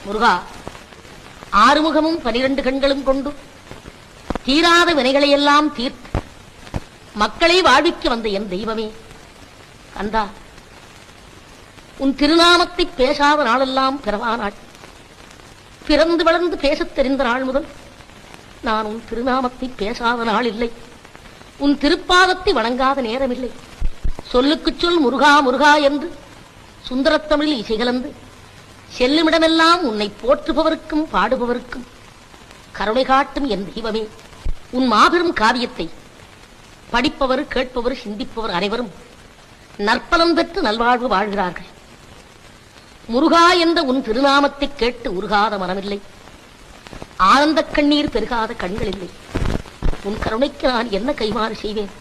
முருகா, ஆறுமுகமும் 12 கண்களும் கொண்டு தீராத வினைகளையெல்லாம் தீர்த்து மக்களை வாழ்விக்க வந்த என் தெய்வமே கந்தா, உன் திருநாமத்தை பேசாத நாளெல்லாம் பிறவா நாள். பிறந்து வளர்ந்து பேசத் தெரிந்த நாள் முதல் நான் உன் திருநாமத்தை பேசாத நாள் இல்லை, உன் திருப்பாதத்தை வணங்காத நேரமில்லை. சொல்லுக்குச் சொல் முருகா முருகா என்று சுந்தரத்தமிழில் இசைகலந்து செல்லுமிடமெல்லாம் உன்னை போற்றுபவருக்கும் பாடுபவருக்கும் கருணை காட்டும் என் தெய்வமே, உன் மாபெரும் காவியத்தை படிப்பவர், கேட்பவர், சிந்திப்பவர் அனைவரும் நற்பலன் பெற்று நல்வாழ்வு வாழ்கிறார்கள். முருகா என்ற உன் திருநாமத்தை கேட்டு உருகாத மனமில்லை, ஆனந்த கண்ணீர் பெருகாத கண்கள் இல்லை. உன் கருணைக்கு நான் என்ன கைமாறு செய்வேன்?